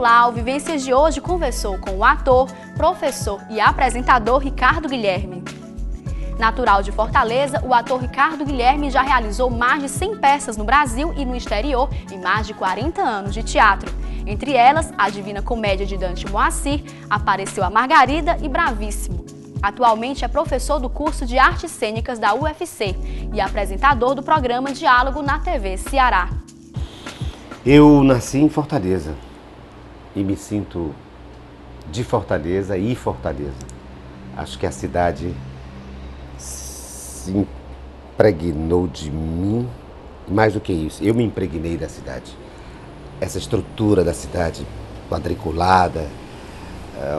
Olá, o Vivências de hoje conversou com o ator, professor e apresentador Ricardo Guilherme. Natural de Fortaleza, o ator Ricardo Guilherme já realizou mais de 100 peças no Brasil e no exterior e mais de 40 anos de teatro. Entre elas, a Divina Comédia de Dante Moacir, Apareceu a Margarida e Bravíssimo. Atualmente é professor do curso de Artes Cênicas da UFC e apresentador do programa Diálogo na TV Ceará. Eu nasci em Fortaleza e me sinto de Fortaleza e Fortaleza. Acho que a cidade se impregnou de mim, mais do que isso, eu me impregnei da cidade. Essa estrutura da cidade quadriculada,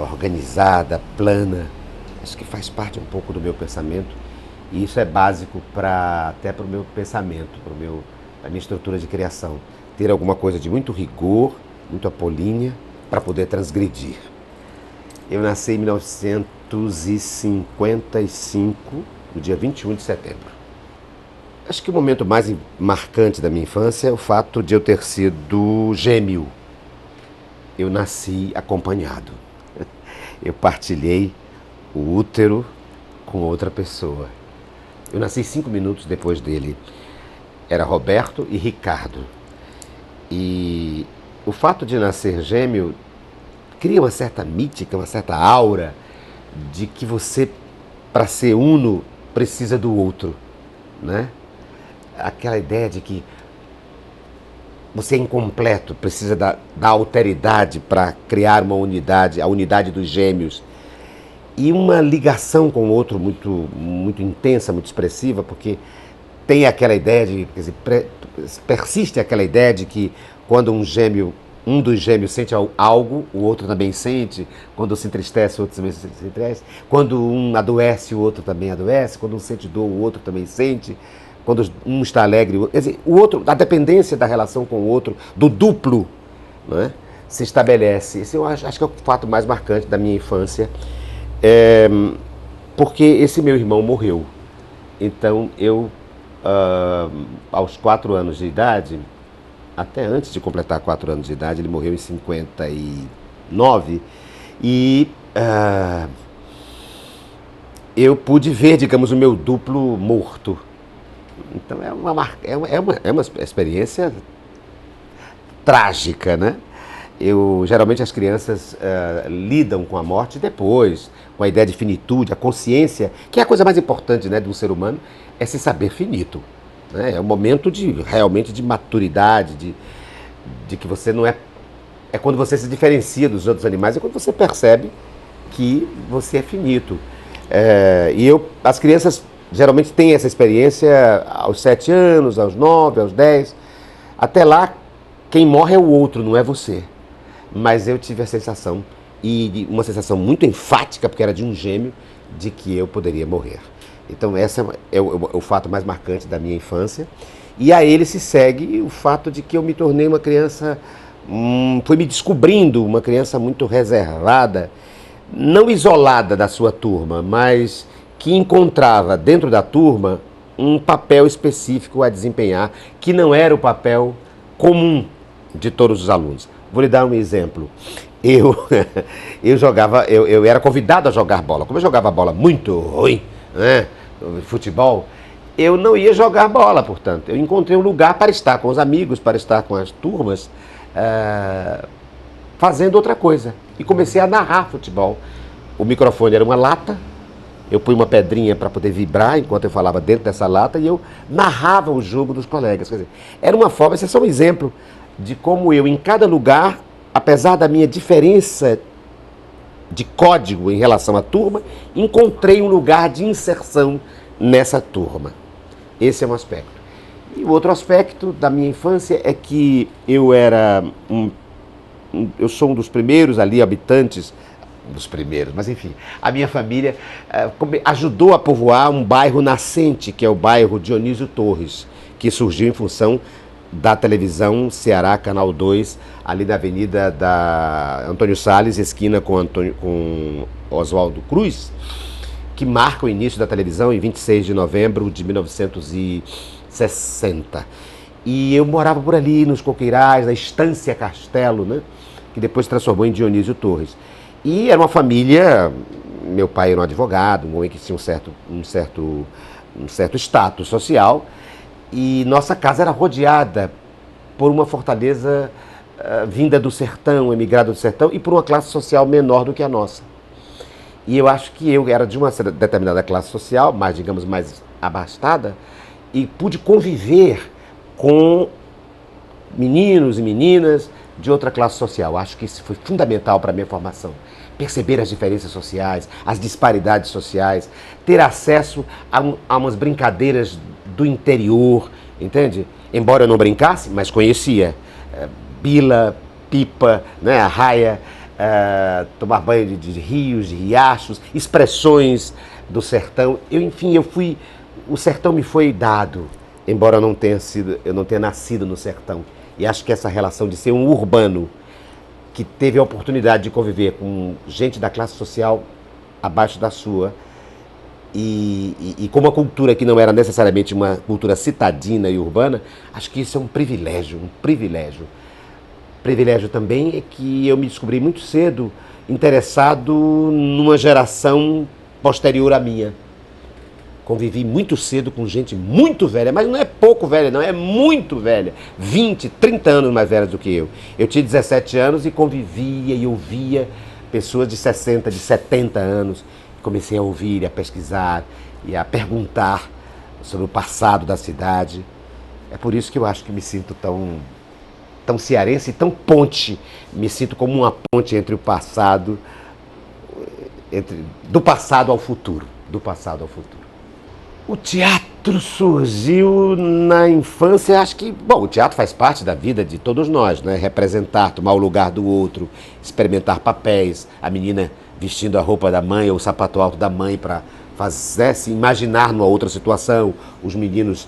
organizada, plana, acho que faz parte um pouco do meu pensamento e isso é básico até para o meu pensamento, para a minha estrutura de criação. Ter alguma coisa de muito rigor, muito apolínea, para poder transgredir. Eu nasci em 1955, no dia 21 de setembro. Acho que o momento mais marcante da minha infância é o fato de eu ter sido gêmeo. Eu nasci acompanhado. Eu partilhei o útero com outra pessoa. Eu nasci 5 minutos depois dele. Era Roberto e Ricardo. E o fato de nascer gêmeo cria uma certa mítica, uma certa aura de que você, para ser uno, precisa do outro, né? Aquela ideia de que você é incompleto, precisa da alteridade para criar uma unidade, a unidade dos gêmeos. E uma ligação com o outro muito, muito intensa, muito expressiva, porque tem aquela ideia de, quer dizer, persiste aquela ideia de que quando um dos gêmeos sente algo, o outro também sente. Quando se entristece, o outro também se entristece. Quando um adoece, o outro também adoece. Quando um sente dor, o outro também sente. Quando um está alegre, quer dizer, o outro, a dependência da relação com o outro, do duplo, né, se estabelece. Esse eu acho que é o fato mais marcante da minha infância, porque esse meu irmão morreu. Então eu, aos 4 anos de idade, até antes de completar 4 anos de idade, ele morreu em 59, e eu pude ver, digamos, o meu duplo morto. Então é uma experiência trágica, né? Geralmente as crianças lidam com a morte depois, com a ideia de finitude, a consciência, que é a coisa mais importante, né, de um ser humano, é se saber finito. É um momento realmente de maturidade, de que você não é... É quando você se diferencia dos outros animais, é quando você percebe que você é finito. As crianças geralmente têm essa experiência aos 7 anos, aos 9, aos 10. Até lá, quem morre é o outro, não é você. Mas eu tive a sensação, e uma sensação muito enfática, porque era de um gêmeo, de que eu poderia morrer. Então esse é o fato mais marcante da minha infância. E a ele se segue o fato de que eu me tornei uma criança, fui me descobrindo uma criança muito reservada, não isolada da sua turma, mas que encontrava dentro da turma um papel específico a desempenhar, que não era o papel comum de todos os alunos. Vou lhe dar um exemplo. Eu era convidado a jogar bola. Como eu jogava bola muito ruim, né, futebol, eu não ia jogar bola, portanto. Eu encontrei um lugar para estar com os amigos, para estar com as turmas, fazendo outra coisa. E comecei a narrar futebol. O microfone era uma lata, eu pus uma pedrinha para poder vibrar enquanto eu falava dentro dessa lata e eu narrava o jogo dos colegas. Quer dizer, era uma forma, esse é só um exemplo de como eu, em cada lugar, apesar da minha diferença de código em relação à turma, encontrei um lugar de inserção nessa turma. Esse é um aspecto. E o outro aspecto da minha infância é que eu sou um dos primeiros ali habitantes, dos primeiros, mas enfim, a minha família ajudou a povoar um bairro nascente, que é o bairro Dionísio Torres, que surgiu em função da televisão Ceará, Canal 2, ali na Avenida da Antônio Salles, esquina com Oswaldo Cruz, que marca o início da televisão em 26 de novembro de 1960. E eu morava por ali, nos Coqueirais, na Estância Castelo, né? que depois se transformou em Dionísio Torres. E era uma família, meu pai era um advogado, um homem que tinha um certo status social, e nossa casa era rodeada por uma fortaleza vinda do sertão, emigrada do sertão, e por uma classe social menor do que a nossa. E eu acho que eu era de uma determinada classe social, mais, digamos, mais abastada, e pude conviver com meninos e meninas de outra classe social. Acho que isso foi fundamental para a minha formação. Perceber as diferenças sociais, as disparidades sociais, ter acesso a umas brincadeiras do interior, entende? Embora eu não brincasse, mas conhecia. Bila, pipa, né, arraia, tomar banho de rios, de riachos, expressões do sertão. O sertão me foi dado, embora eu não tenha nascido no sertão. E acho que essa relação de ser um urbano que teve a oportunidade de conviver com gente da classe social abaixo da sua e com uma cultura que não era necessariamente uma cultura citadina e urbana, acho que isso é um privilégio, um privilégio. Privilégio também é que eu me descobri muito cedo interessado numa geração posterior à minha. Convivi muito cedo com gente muito velha, mas não é pouco velha, não, é muito velha. 20, 30 anos mais velha do que eu. Eu tinha 17 anos e convivia e ouvia pessoas de 60, de 70 anos. Comecei a ouvir, a pesquisar e a perguntar sobre o passado da cidade. É por isso que eu acho que me sinto tão cearense e tão ponte. Me sinto como uma ponte entre o passado, do passado ao futuro. Do passado ao futuro. O teatro surgiu na infância, acho que, bom, o teatro faz parte da vida de todos nós, né? Representar, tomar o lugar do outro, experimentar papéis, a menina vestindo a roupa da mãe ou o sapato alto da mãe para se imaginar numa outra situação, os meninos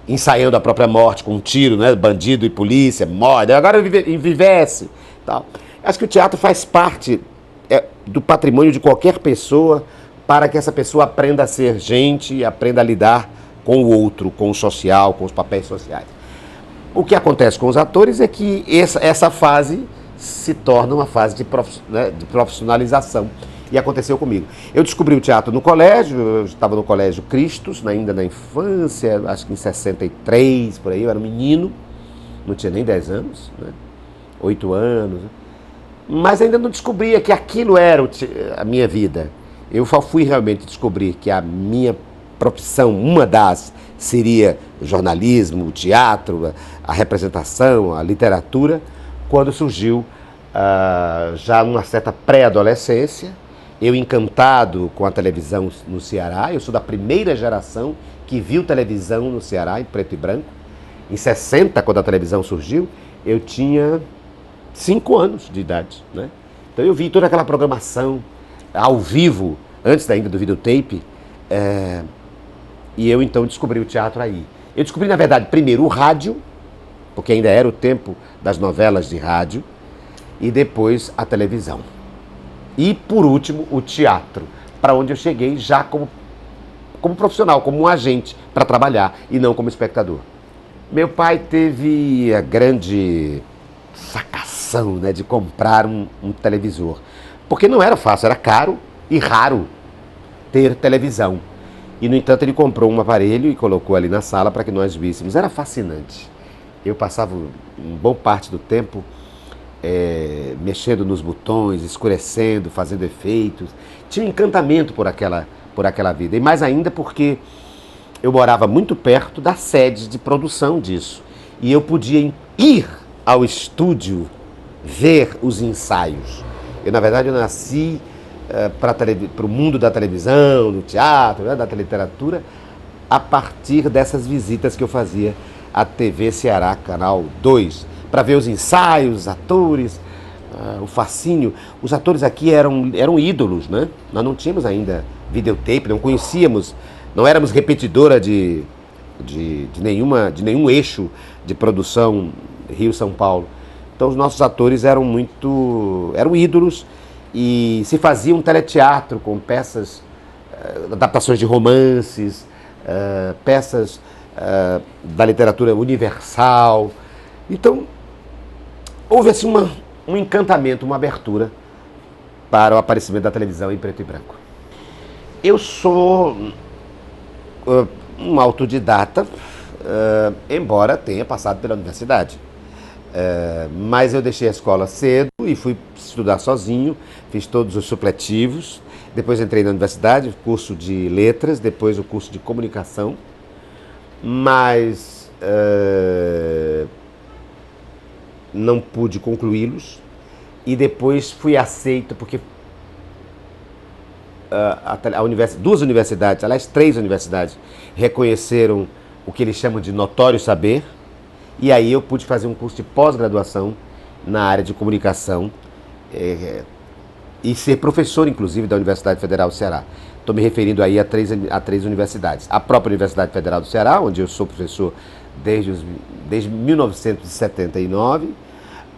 ensaiando a própria morte com um tiro, né? Bandido e polícia, morre, agora envivece, tal. Acho que o teatro faz parte do patrimônio de qualquer pessoa, para que essa pessoa aprenda a ser gente e aprenda a lidar com o outro, com o social, com os papéis sociais. O que acontece com os atores é que essa fase se torna uma fase de profissionalização. E aconteceu comigo. Eu descobri o teatro no colégio, eu estava no Colégio Cristos, ainda na infância, acho que em 63, por aí, eu era um menino, não tinha nem 10 anos, né? 8 anos, mas ainda não descobria que aquilo era a minha vida. Eu só fui realmente descobrir que a minha profissão, uma das, seria o jornalismo, o teatro, a representação, a literatura, quando surgiu, já numa certa pré-adolescência, eu encantado com a televisão no Ceará. Eu sou da primeira geração que viu televisão no Ceará, em preto e branco. Em 60, quando a televisão surgiu, eu tinha 5 anos de idade, né? Então eu vi toda aquela programação ao vivo, antes ainda do videotape, e eu então descobri o teatro aí. Eu descobri, na verdade, primeiro o rádio, porque ainda era o tempo das novelas de rádio, e depois a televisão. E, por último, o teatro, para onde eu cheguei já como profissional, como um agente para trabalhar, e não como espectador. Meu pai teve a grande sacação, né, de comprar um televisor, porque não era fácil, era caro e raro ter televisão. E, no entanto, ele comprou um aparelho e colocou ali na sala para que nós víssemos. Era fascinante. Eu passava uma boa parte do tempo mexendo nos botões, escurecendo, fazendo efeitos. Tinha um encantamento por aquela vida. E mais ainda porque eu morava muito perto da sede de produção disso. E eu podia ir ao estúdio ver os ensaios. Eu, na verdade, eu nasci para o mundo da televisão, do teatro, né, da literatura, a partir dessas visitas que eu fazia à TV Ceará, Canal 2, para ver os ensaios, os atores, o fascínio. Os atores aqui eram ídolos, né? Nós não tínhamos ainda videotape, não conhecíamos, não éramos repetidora de nenhum eixo de produção Rio-São Paulo. Então os nossos atores eram ídolos e se fazia um teleteatro com peças, adaptações de romances, peças da literatura universal. Então, houve assim um encantamento, uma abertura para o aparecimento da televisão em preto e branco. Eu sou um autodidata, embora tenha passado pela universidade. Mas eu deixei a escola cedo e fui estudar sozinho, fiz todos os supletivos, depois entrei na universidade, curso de letras, depois o curso de comunicação, mas não pude concluí-los e depois fui aceito porque duas universidades, aliás 3 universidades, reconheceram o que eles chamam de notório saber. E aí eu pude fazer um curso de pós-graduação na área de comunicação e ser professor, inclusive, da Universidade Federal do Ceará. Estou me referindo aí a três universidades. A própria Universidade Federal do Ceará, onde eu sou professor desde 1979.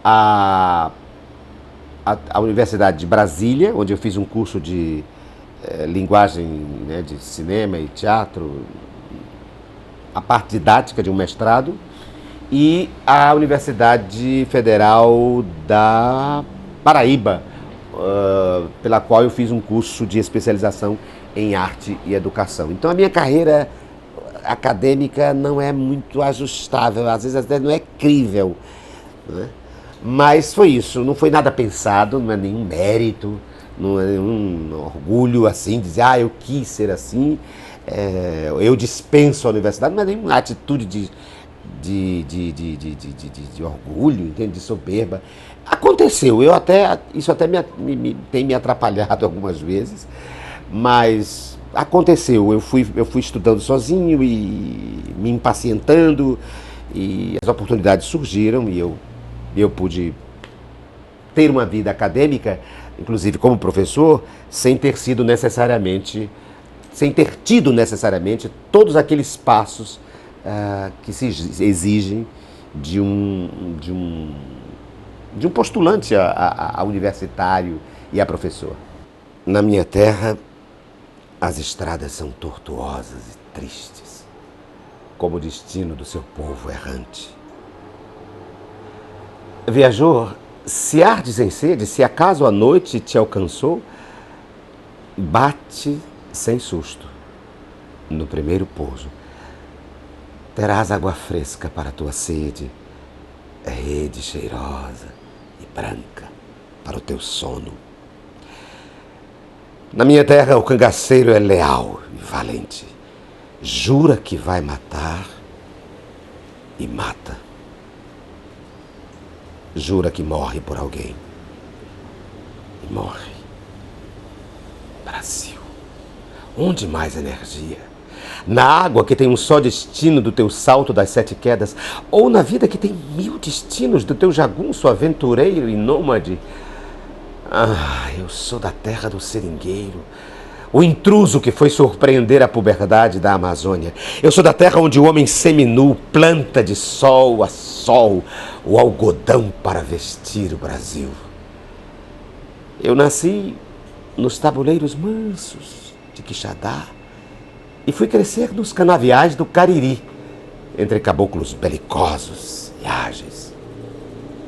A Universidade de Brasília, onde eu fiz um curso de linguagem, né, de cinema e teatro, a parte didática de um mestrado. E a Universidade Federal da Paraíba, pela qual eu fiz um curso de especialização em arte e educação. Então a minha carreira acadêmica não é muito ajustável, às vezes até não é crível, né? Mas foi isso, não foi nada pensado, não é nenhum mérito, não é nenhum orgulho assim, dizer, eu quis ser assim, eu dispenso a universidade, não é nenhuma atitude de orgulho, entende? De soberba. Aconteceu, isso até tem me atrapalhado algumas vezes, mas aconteceu. Eu fui estudando sozinho e me impacientando, e as oportunidades surgiram e eu pude ter uma vida acadêmica, inclusive como professor, sem ter tido necessariamente todos aqueles passos que se exigem de um postulante a universitário e a professor. Na minha terra, as estradas são tortuosas e tristes, como o destino do seu povo errante. Viajor, se ardes em sede, se acaso a noite te alcançou, bate sem susto no primeiro pouso. Terás água fresca para a tua sede, rede cheirosa e branca para o teu sono. Na minha terra o cangaceiro é leal e valente, jura que vai matar e mata. Jura que morre por alguém e morre. Brasil, onde mais energia? Na água que tem um só destino do teu salto das 7 quedas, ou na vida que tem 1000 destinos do teu jagunço aventureiro e nômade? Eu sou da terra do seringueiro, o intruso que foi surpreender a puberdade da Amazônia. Eu sou da terra onde o homem seminu planta de sol a sol o algodão para vestir o Brasil. Eu nasci nos tabuleiros mansos de Quixadá e fui crescer nos canaviais do Cariri, entre caboclos belicosos e ágeis.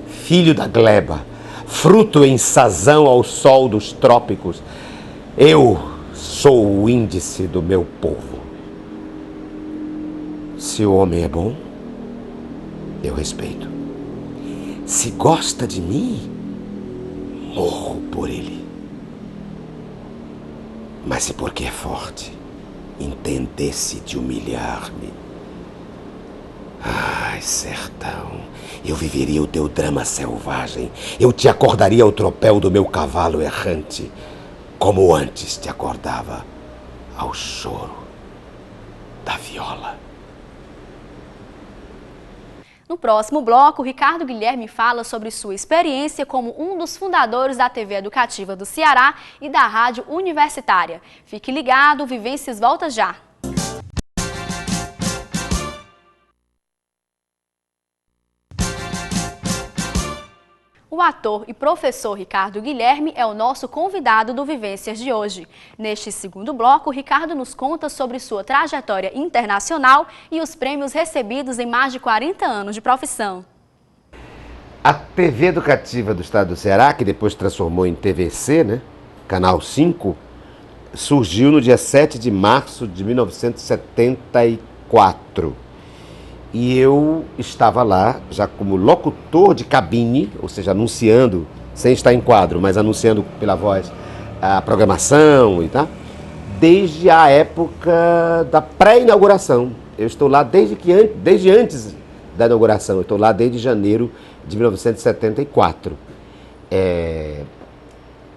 Filho da gleba, fruto em sazão ao sol dos trópicos, eu sou o índice do meu povo. Se o homem é bom, eu respeito. Se gosta de mim, morro por ele. Mas se porque é forte, entendesse de humilhar-me, ai, sertão, eu viveria o teu drama selvagem, eu te acordaria ao tropel do meu cavalo errante, como antes te acordava ao choro da viola. No próximo bloco, Ricardo Guilherme fala sobre sua experiência como um dos fundadores da TV Educativa do Ceará e da Rádio Universitária. Fique ligado, Vivências volta já! O ator e professor Ricardo Guilherme é o nosso convidado do Vivências de hoje. Neste segundo bloco, Ricardo nos conta sobre sua trajetória internacional e os prêmios recebidos em mais de 40 anos de profissão. A TV Educativa do Estado do Ceará, que depois transformou em TVC, né? Canal 5, surgiu no dia 7 de março de 1974. E eu estava lá já como locutor de cabine, ou seja, anunciando, sem estar em quadro, mas anunciando pela voz a programação e tal, desde a época da pré-inauguração. Eu estou lá desde antes da inauguração, eu estou lá desde janeiro de 1974.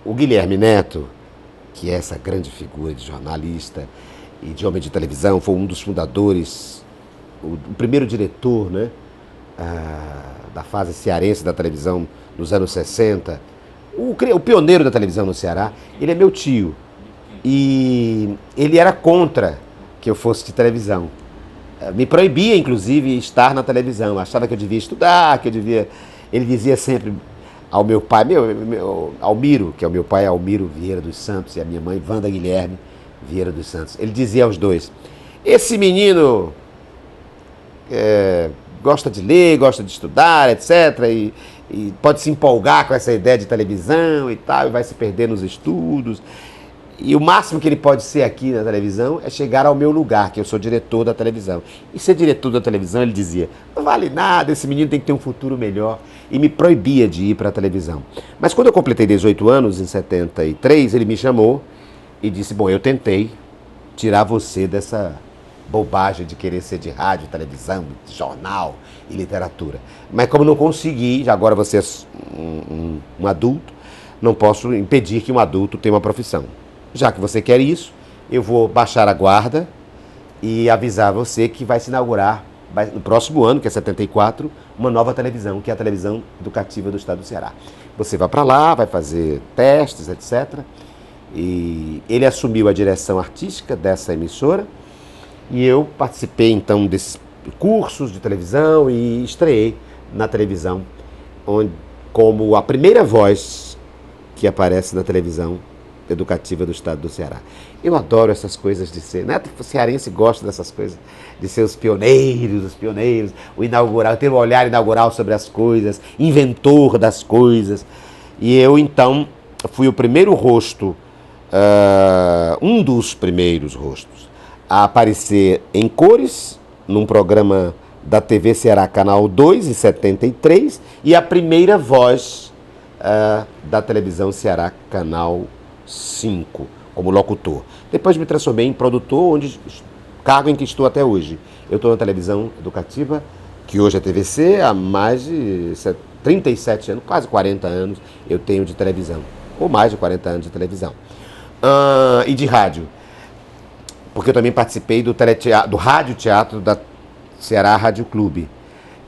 O Guilherme Neto, que é essa grande figura de jornalista e de homem de televisão, foi um dos fundadores, o primeiro diretor, né, da fase cearense da televisão nos anos 60, o pioneiro da televisão no Ceará. Ele é meu tio e ele era contra que eu fosse de televisão. Me proibia, inclusive, estar na televisão. Achava que eu devia estudar, que eu devia... Ele dizia sempre ao meu pai, meu Almiro, que é o meu pai, Almiro Vieira dos Santos, e a minha mãe, Wanda Guilherme Vieira dos Santos. Ele dizia aos dois: esse menino gosta de ler, gosta de estudar, etc., e pode se empolgar com essa ideia de televisão e tal, e vai se perder nos estudos. E o máximo que ele pode ser aqui na televisão é chegar ao meu lugar, que eu sou diretor da televisão. E ser diretor da televisão, ele dizia, não vale nada, esse menino tem que ter um futuro melhor. E me proibia de ir para a televisão. Mas quando eu completei 18 anos, em 73, ele me chamou e disse, bom, eu tentei tirar você dessa bobagem de querer ser de rádio, televisão, jornal e literatura. Mas como não consegui, agora você é um adulto, não posso impedir que um adulto tenha uma profissão. Já que você quer isso, eu vou baixar a guarda e avisar você que vai se inaugurar, no próximo ano, que é 74, uma nova televisão, que é a televisão educativa do Estado do Ceará. Você vai para lá, vai fazer testes, etc. E ele assumiu a direção artística dessa emissora e eu participei, então, desses cursos de televisão e estreei na televisão, como a primeira voz que aparece na televisão educativa do Estado do Ceará. Eu adoro essas coisas de ser, né? O cearense gosta dessas coisas, de ser os pioneiros, o inaugural, ter um olhar inaugural sobre as coisas, inventor das coisas. E eu, então, fui o primeiro rosto, um dos primeiros rostos, a aparecer em cores, num programa da TV Ceará Canal 2, em 73, e a primeira voz da televisão Ceará Canal 5, como locutor. Depois me transformei em produtor, cargo em que estou até hoje. Eu estou na televisão educativa, que hoje é TVC, há mais de 37 anos, quase 40 anos eu tenho de televisão, ou mais de 40 anos de televisão. E de rádio, porque eu também participei do Rádio Teatro da Ceará Rádio Clube.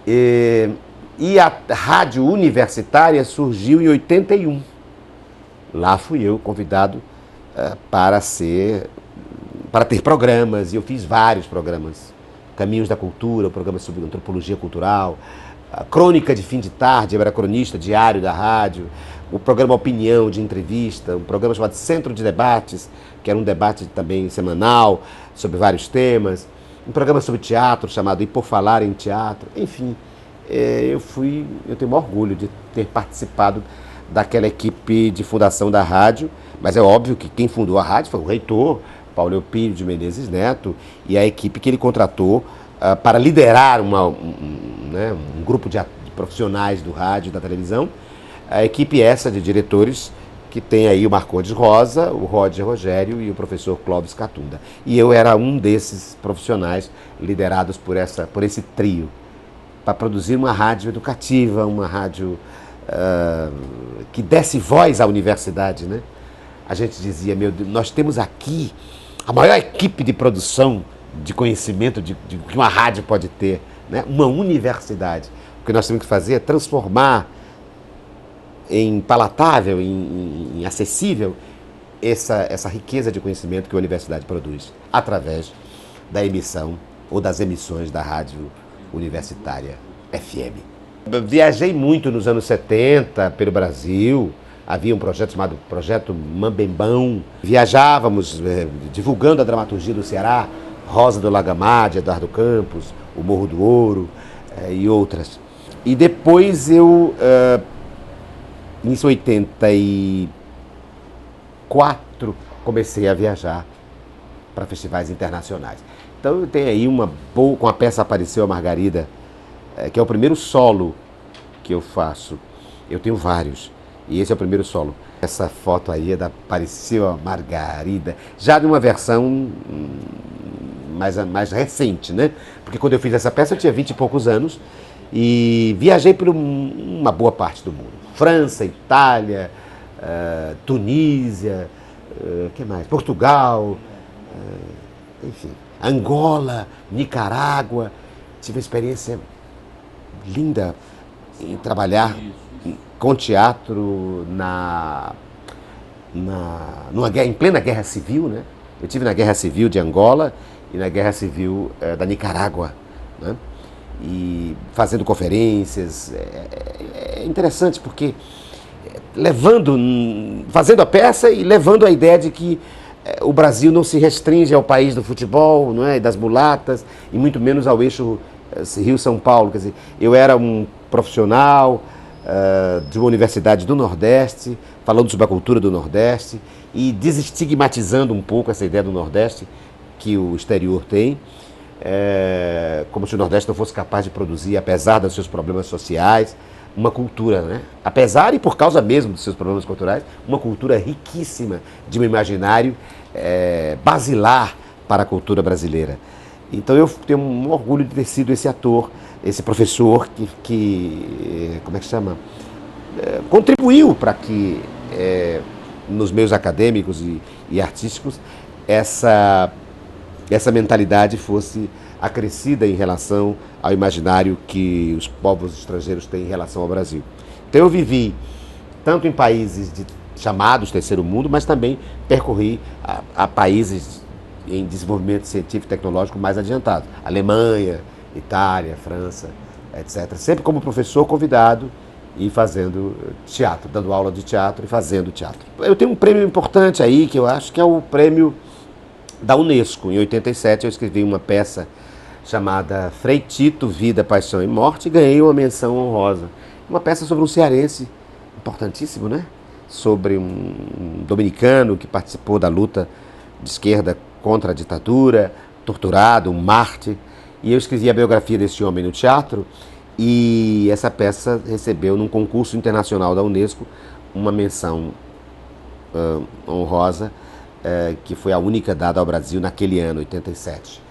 E a rádio universitária surgiu em 81. Lá fui eu convidado para ter programas, e eu fiz vários programas. Caminhos da Cultura, o programa sobre antropologia cultural, a Crônica de Fim de Tarde, eu era cronista diário da rádio, o programa Opinião de Entrevista, um programa chamado Centro de Debates, que era um debate também semanal sobre vários temas, um programa sobre teatro chamado E Por Falar em Teatro, enfim. Eu tenho um orgulho de ter participado daquela equipe de fundação da rádio, mas é óbvio que quem fundou a rádio foi o reitor, Paulo Eupírio de Menezes Neto, e a equipe que ele contratou para liderar um grupo de profissionais do rádio e da televisão, a equipe essa de diretores que tem aí o Marcondes Rosa, o Roger Rogério e o professor Clóvis Catunda. E eu era um desses profissionais liderados por esse trio, para produzir uma rádio educativa, uma rádio que desse voz à universidade, né? A gente dizia, meu Deus, nós temos aqui a maior equipe de produção de conhecimento de que uma rádio pode ter, né? Uma universidade. O que nós temos que fazer é transformar em palatável, em acessível, essa riqueza de conhecimento que a universidade produz, através da emissão ou das emissões da rádio universitária FM. Eu viajei muito nos anos 70 pelo Brasil, havia um projeto chamado Projeto Mambembão. Viajávamos divulgando a dramaturgia do Ceará, Rosa do Lagamar, de Eduardo Campos, O Morro do Ouro e outras. E depois eu, em 84, comecei a viajar para festivais internacionais. Então eu tenho aí uma boa, com a peça Apareceu a Margarida, que é o primeiro solo que eu faço. Eu tenho vários, e esse é o primeiro solo. Essa foto aí é da Apareceu a Margarida, já de uma versão mais recente, né? Porque quando eu fiz essa peça eu tinha 20 e poucos anos e viajei por uma boa parte do mundo. França, Itália, Tunísia, que mais? Portugal, enfim, Angola, Nicarágua. Tive uma experiência linda em trabalhar com teatro em plena guerra civil, né? Eu tive na guerra civil de Angola e na guerra civil da Nicarágua, né? E fazendo conferências. É interessante porque fazendo a peça e levando a ideia de que o Brasil não se restringe ao país do futebol, não é? E das mulatas, e muito menos ao eixo Rio-São Paulo. Quer dizer, eu era um profissional de uma universidade do Nordeste, falando sobre a cultura do Nordeste e desestigmatizando um pouco essa ideia do Nordeste que o exterior tem, como se o Nordeste não fosse capaz de produzir, apesar dos seus problemas sociais, uma cultura, né? Apesar e por causa mesmo dos seus problemas culturais, uma cultura riquíssima de um imaginário basilar para a cultura brasileira. Então eu tenho um orgulho de ter sido esse ator, esse professor que como é que chama? Contribuiu para que nos meios acadêmicos e artísticos essa mentalidade fosse acrescida em relação ao imaginário que os povos estrangeiros têm em relação ao Brasil. Então eu vivi tanto em países chamados terceiro mundo, mas também percorri a países em desenvolvimento científico e tecnológico mais adiantado. Alemanha, Itália, França, etc. Sempre como professor convidado e fazendo teatro, dando aula de teatro e fazendo teatro. Eu tenho um prêmio importante aí, que eu acho que é o prêmio da Unesco. Em 87 eu escrevi uma peça chamada Frei Tito, Vida, Paixão e Morte, e ganhei uma menção honrosa. Uma peça sobre um cearense, importantíssimo, né? Sobre um dominicano que participou da luta de esquerda contra a ditadura, torturado, um mártir. E eu escrevi a biografia desse homem no teatro, e essa peça recebeu, num concurso internacional da Unesco, uma menção honrosa, que foi a única dada ao Brasil naquele ano, 87.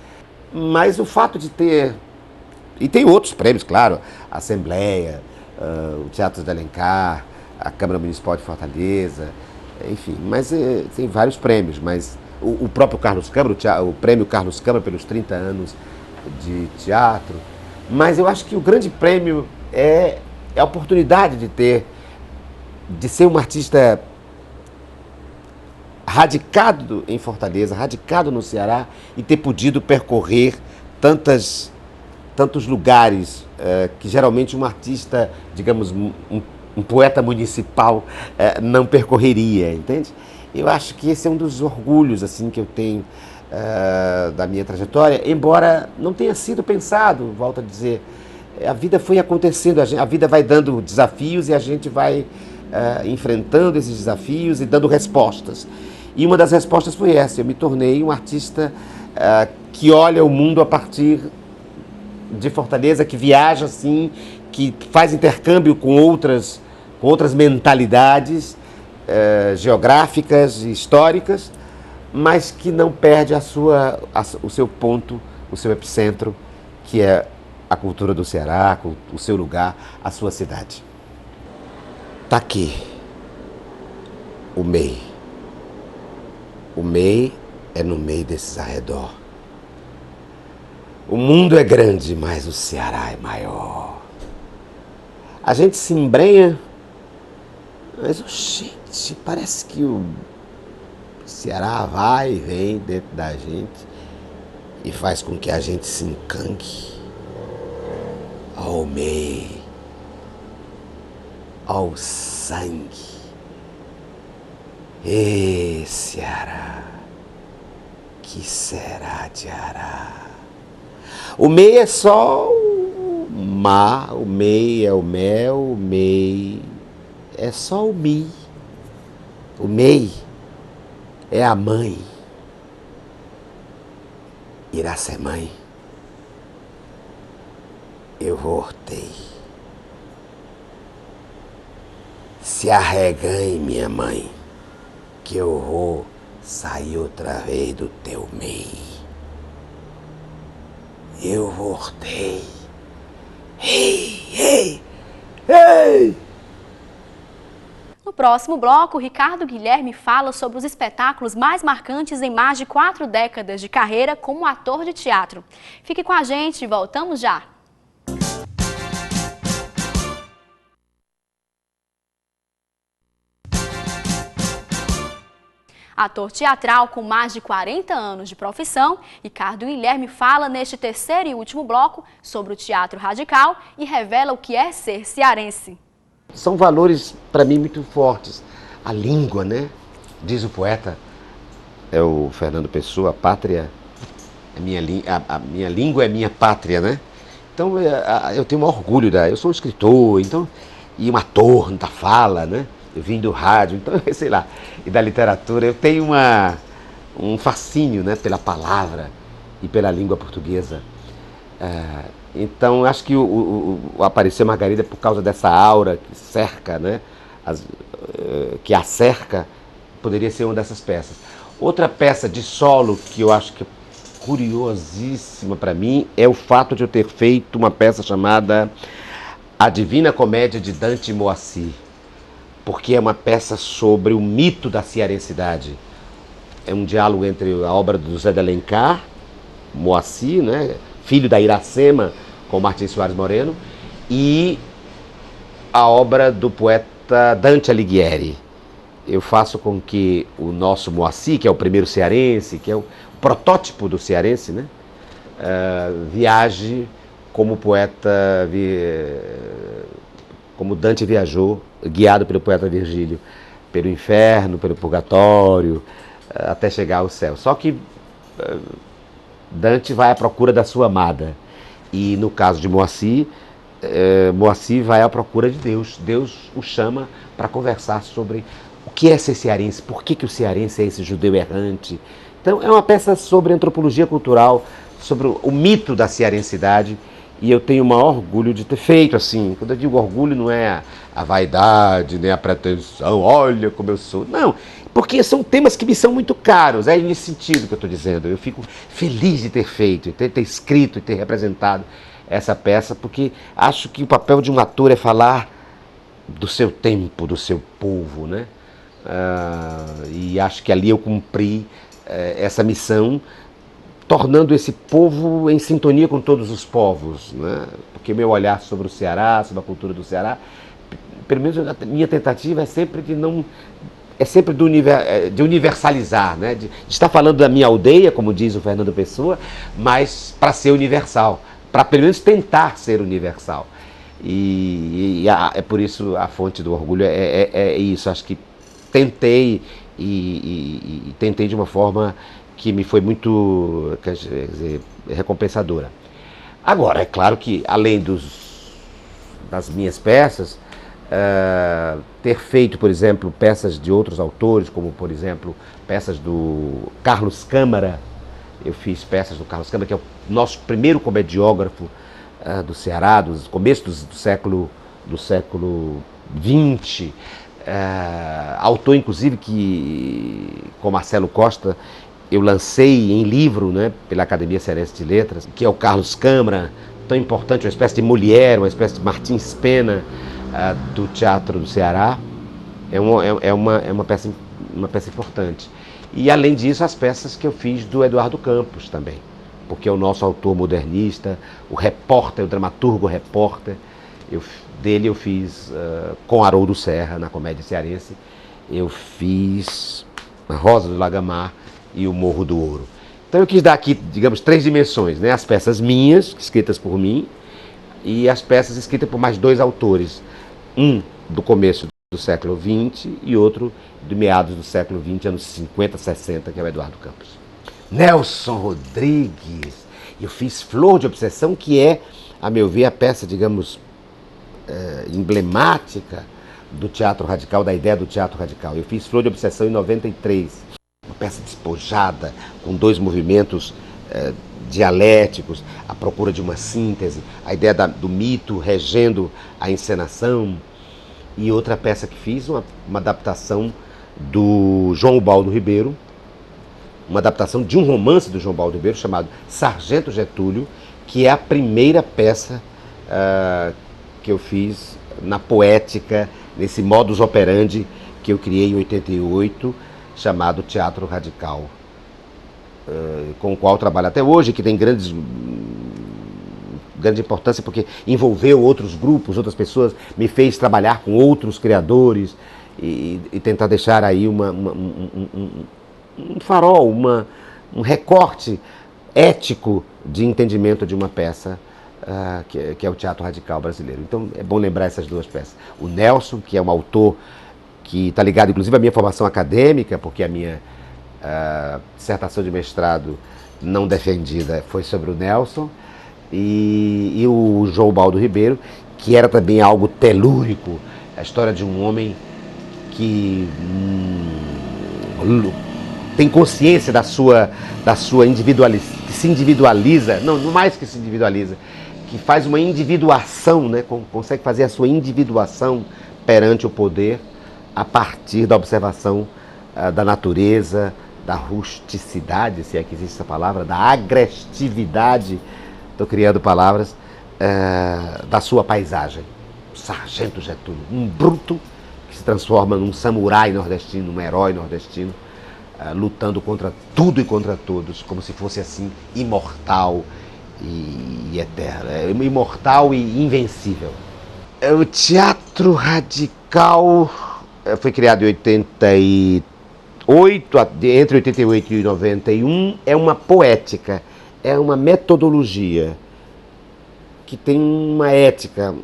Mas o fato de ter... E tem outros prêmios, claro, a Assembleia, o Teatro de Alencar, a Câmara Municipal de Fortaleza, enfim, mas tem vários prêmios, mas o próprio Carlos Câmara, o prêmio Carlos Câmara pelos 30 anos de teatro. Mas eu acho que o grande prêmio é a oportunidade de ser um artista radicado em Fortaleza, radicado no Ceará, e ter podido percorrer tantos lugares que geralmente um artista, digamos, um poeta municipal não percorreria, entende? Eu acho que esse é um dos orgulhos assim, que eu tenho da minha trajetória, embora não tenha sido pensado, volto a dizer. A vida foi acontecendo, a vida vai dando desafios e a gente vai enfrentando esses desafios e dando respostas. E uma das respostas foi essa: eu me tornei um artista que olha o mundo a partir de Fortaleza, que viaja assim, que faz intercâmbio com outras mentalidades geográficas e históricas, mas que não perde o seu ponto, o seu epicentro, que é a cultura do Ceará, o seu lugar, a sua cidade. Está aqui o MEI. O MEI é no meio desses arredor. O mundo é grande, mas o Ceará é maior. A gente se embrenha, mas, gente, parece que o Ceará vai e vem dentro da gente e faz com que a gente se encangue ao MEI, ao sangue. Ê, Ceará, que será de Ará? O MEI é só Ma, o mei é o mel, o mei é só o mi. O mei é a mãe. Iracemãe, eu voltei. Se arreganhe, minha mãe, que eu vou sair outra vez do teu meio. Eu voltei. Ei, ei, ei! No próximo bloco, Ricardo Guilherme fala sobre os espetáculos mais marcantes em mais de 4 décadas de carreira como ator de teatro. Fique com a gente, voltamos já! Ator teatral com mais de 40 anos de profissão, Ricardo Guilherme fala neste terceiro e último bloco sobre o teatro radical e revela o que é ser cearense. São valores, para mim, muito fortes. A língua, né? Diz o poeta, é o Fernando Pessoa, a pátria, a minha língua é minha pátria, né? Então, eu tenho um orgulho eu sou um escritor, então, e um ator da fala, né? Eu vim do rádio, então, sei lá, e da literatura. Eu tenho um fascínio, né, pela palavra e pela língua portuguesa. Então, acho que o Apareceu Margarida, por causa dessa aura que cerca, né, que a cerca, poderia ser uma dessas peças. Outra peça de solo que eu acho que é curiosíssima para mim é o fato de eu ter feito uma peça chamada A Divina Comédia de Dante e Moacir, porque é uma peça sobre o mito da cearensidade. É um diálogo entre a obra do José de Alencar, Moacir, né, filho da Iracema, com Martins Soares Moreno, e a obra do poeta Dante Alighieri. Eu faço com que o nosso Moacir, que é o primeiro cearense, que é o protótipo do cearense, né, viaje como o poeta, como Dante viajou, guiado pelo poeta Virgílio, pelo inferno, pelo purgatório, até chegar ao céu. Só que Dante vai à procura da sua amada. E no caso de Moacir, Moacir vai à procura de Deus. Deus o chama para conversar sobre o que é ser cearense, por que o cearense é esse judeu errante. Então é uma peça sobre antropologia cultural, sobre o mito da cearensidade, e eu tenho o maior orgulho de ter feito assim. Quando eu digo orgulho, não é a vaidade, nem a pretensão, olha como eu sou. Não, porque são temas que me são muito caros, é nesse sentido que eu estou dizendo. Eu fico feliz de ter feito, de ter escrito e ter representado essa peça, porque acho que o papel de um ator é falar do seu tempo, do seu povo, né? E acho que ali eu cumpri essa missão, tornando esse povo em sintonia com todos os povos, né? Porque meu olhar sobre o Ceará, sobre a cultura do Ceará, pelo menos a minha tentativa é sempre de universalizar, né? De estar falando da minha aldeia, como diz o Fernando Pessoa, mas para ser universal, para pelo menos tentar ser universal. E é por isso a fonte do orgulho é isso. Acho que tentei e tentei de uma forma que me foi muito, quer dizer, recompensadora. Agora, é claro que, além das minhas peças, ter feito, por exemplo, peças de outros autores, como, por exemplo, peças do Carlos Câmara. Eu fiz peças do Carlos Câmara, que é o nosso primeiro comediógrafo do Ceará, dos começos do século XX. Autor, inclusive, que, com Marcelo Costa, eu lancei em livro, né, pela Academia Cearense de Letras, que é o Carlos Câmara, tão importante, uma espécie de Molière, uma espécie de Martins Pena do teatro do Ceará. É uma peça importante. E, além disso, as peças que eu fiz do Eduardo Campos também, porque é o nosso autor modernista, o repórter, o dramaturgo repórter. Dele eu fiz com Haroldo Serra, na Comédia Cearense, eu fiz A Rosa do Lagamar e O Morro do Ouro. Então eu quis dar aqui, digamos, 3 dimensões, né? As peças minhas, escritas por mim, e as peças escritas por mais 2 autores. Um do começo do século XX e outro de meados do século XX, anos 50, 60, que é o Eduardo Campos. Nelson Rodrigues. Eu fiz Flor de Obsessão, que é a meu ver, a peça, digamos, emblemática do teatro radical, da ideia do teatro radical. Eu fiz Flor de Obsessão em 93, uma peça despojada, com 2 movimentos dialéticos, a procura de uma síntese, a ideia do mito regendo a encenação. E outra peça que fiz, uma adaptação do João Ubaldo Ribeiro, uma adaptação de um romance do João Ubaldo Ribeiro chamado Sargento Getúlio, que é a primeira peça que eu fiz na poética, nesse modus operandi que eu criei em 88, chamado Teatro Radical, com o qual trabalho até hoje, que tem grande importância porque envolveu outros grupos, outras pessoas, me fez trabalhar com outros criadores e tentar deixar aí um farol, um recorte ético de entendimento de uma peça que é o teatro radical brasileiro. Então é bom lembrar essas 2 peças. O Nelson, que é um autor que está ligado inclusive à minha formação acadêmica, porque a minha dissertação de mestrado não defendida foi sobre o Nelson, e o João Ubaldo Ribeiro, que era também algo telúrico, a história de um homem que tem consciência da sua que se individualiza, não mais que se individualiza, que faz uma individuação, né? Consegue fazer a sua individuação perante o poder a partir da observação da natureza, da rusticidade, se é que existe essa palavra, da agressividade, estou criando palavras, da sua paisagem. O Sargento Getúlio, um bruto que se transforma num samurai nordestino, num herói nordestino, lutando contra tudo e contra todos, como se fosse assim, imortal e eterno, imortal e invencível. O teatro radical foi criado em 88, entre 88 e 91, é uma poética, é uma metodologia que tem uma ética,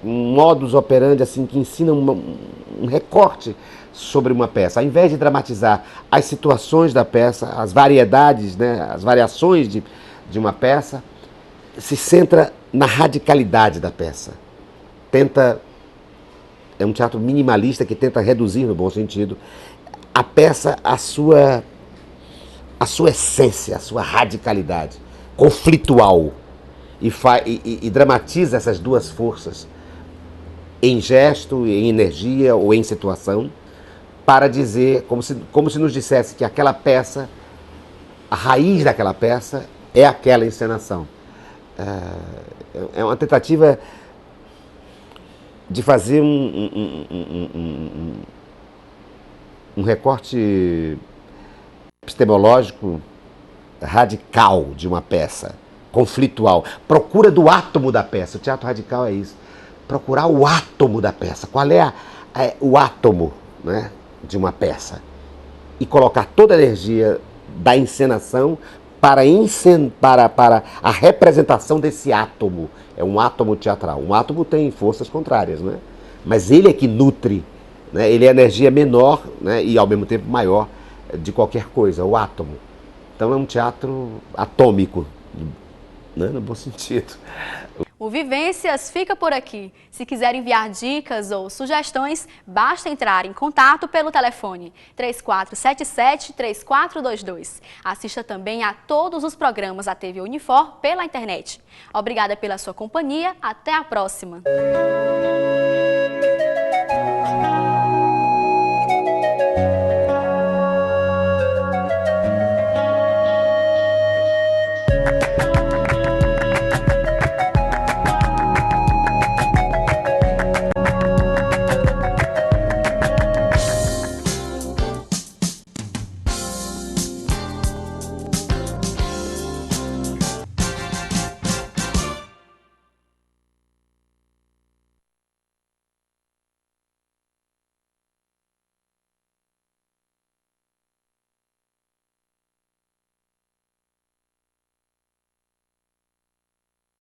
um modus operandi assim, que ensina um recorte sobre uma peça. Ao invés de dramatizar as situações da peça, as variedades, né, as variações de uma peça, se centra na radicalidade da peça. É um teatro minimalista que tenta reduzir, no bom sentido, a peça à sua essência, à sua radicalidade, conflitual, e dramatiza essas 2 forças em gesto, em energia ou em situação, para dizer, como se nos dissesse que aquela peça, a raiz daquela peça é aquela encenação. É uma tentativa de fazer um recorte epistemológico radical de uma peça, conflitual. Procura do átomo da peça. O teatro radical é isso. Procurar o átomo da peça. Qual é o átomo, né, de uma peça? E colocar toda a energia da encenação para a representação desse átomo. É um átomo teatral. Um átomo tem forças contrárias, né? Mas ele é que nutre, né? Ele é a energia menor, né, e ao mesmo tempo maior de qualquer coisa, o átomo. Então é um teatro atômico, né, no bom sentido. O Vivências fica por aqui. Se quiser enviar dicas ou sugestões, basta entrar em contato pelo telefone 3477-3422. Assista também a todos os programas da TV Unifor pela internet. Obrigada pela sua companhia. Até a próxima.